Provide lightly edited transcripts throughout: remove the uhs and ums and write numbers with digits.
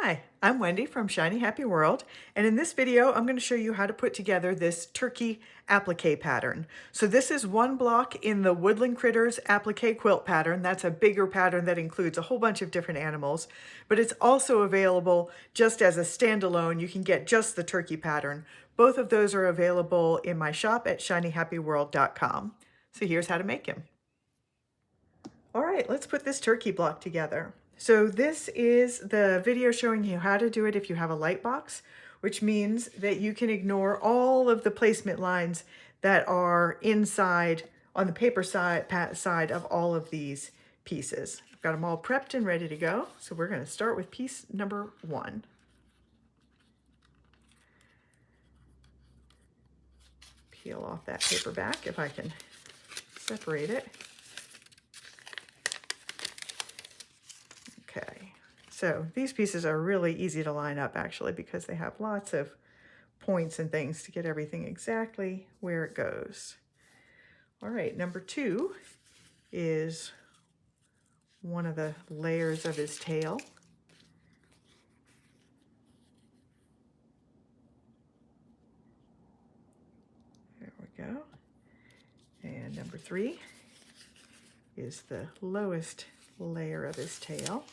Hi, I'm Wendy from Shiny Happy World, and in this video I'm going to show you how to put together this turkey applique pattern. So this is one block in the Woodland Critters applique quilt pattern. That's a bigger pattern that includes a whole bunch of different animals, but it's also available just as a standalone. You can get just the turkey pattern. Both of those are available in my shop at shinyhappyworld.com. So here's how to make him. All right, let's put this turkey block together. So this is the video showing you how to do it if you have a lightbox, which means that you can ignore all of the placement lines that are inside on the paper side of all of these pieces. I've got them all prepped and ready to go. So we're going to start with piece number 1. Peel off that paper back if I can separate it. Okay, so these pieces are really easy to line up actually because they have lots of points and things to get everything exactly where it goes. All right, number 2 is one of the layers of his tail. There we go. And number 3 is the lowest layer of his tail.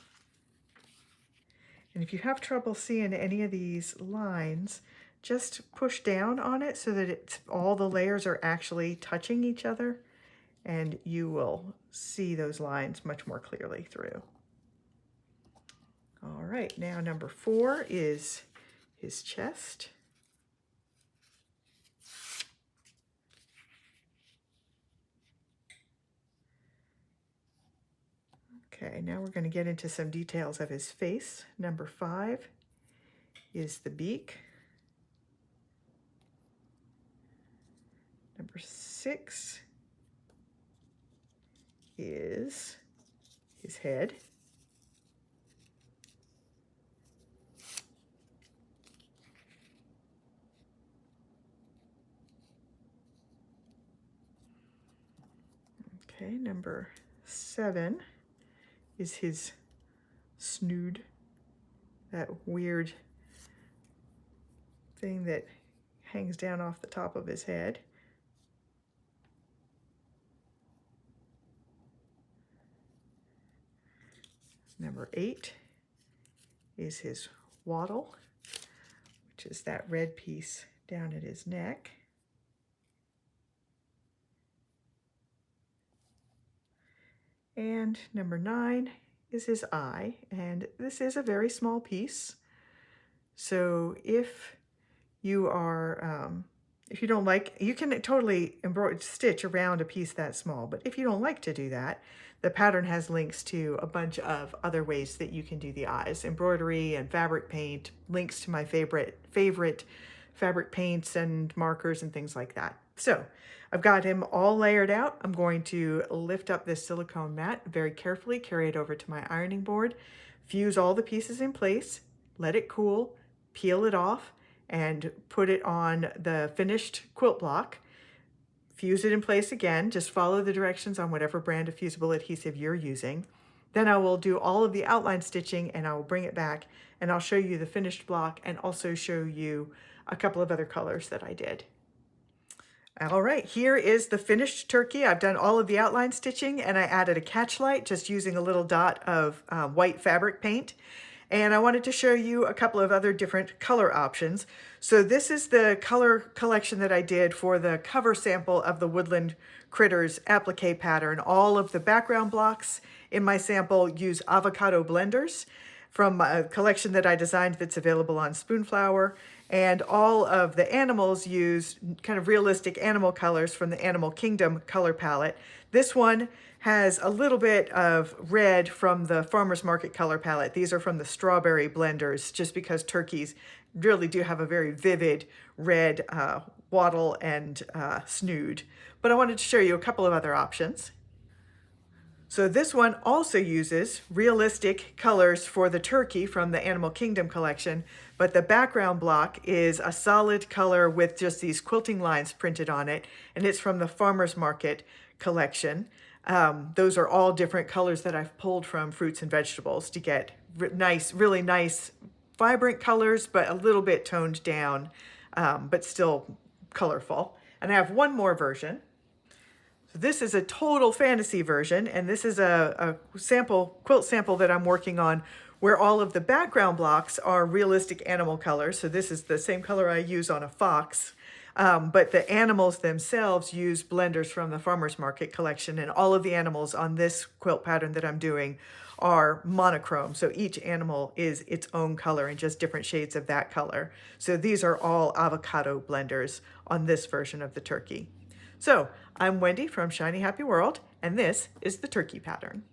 And if you have trouble seeing any of these lines, just push down on it so that all the layers are actually touching each other, and you will see those lines much more clearly through. All right, now number 4 is his chest. Okay, now we're going to get into some details of his face. Number 5 is the beak. Number 6 is his head. Okay, number 7 is his snood, that weird thing that hangs down off the top of his head. Number 8 is his wattle, which is that red piece down at his neck. And number 9 is his eye, and this is a very small piece. So if you are, if you don't like, you can totally stitch around a piece that small, but if you don't like to do that, the pattern has links to a bunch of other ways that you can do the eyes, embroidery and fabric paint, links to my favorite fabric paints and markers and things like that. So I've got him all layered out. I'm going to lift up this silicone mat very carefully, carry it over to my ironing board, fuse all the pieces in place, let it cool, peel it off, and put it on the finished quilt block. Fuse it in place again. Just follow the directions on whatever brand of fusible adhesive you're using. Then I will do all of the outline stitching and I will bring it back and I'll show you the finished block and also show you a couple of other colors that I did. All right, here is the finished turkey. I've done all of the outline stitching and I added a catch light just using a little dot of white fabric paint. And I wanted to show you a couple of other different color options. So this is the color collection that I did for the cover sample of the Woodland Critters applique pattern. All of the background blocks in my sample use avocado blenders from a collection that I designed that's available on Spoonflower. And all of the animals use kind of realistic animal colors from the Animal Kingdom color palette. This one has a little bit of red from the Farmer's Market color palette. These are from the strawberry blenders, just because turkeys really do have a very vivid red wattle and snood. But I wanted to show you a couple of other options. So this one also uses realistic colors for the turkey from the Animal Kingdom collection, but the background block is a solid color with just these quilting lines printed on it, and it's from the Farmer's Market collection. Those are all different colors that I've pulled from fruits and vegetables to get really nice vibrant colors, but a little bit toned down, but still colorful. And I have one more version. So this is a total fantasy version, and this is a quilt sample that I'm working on where all of the background blocks are realistic animal colors. So this is the same color I use on a fox, but the animals themselves use blenders from the farmer's market collection, and all of the animals on this quilt pattern that I'm doing are monochrome. So each animal is its own color and just different shades of that color. So these are all avocado blenders on this version of the turkey. So I'm Wendy from Shiny Happy World, and this is the turkey pattern.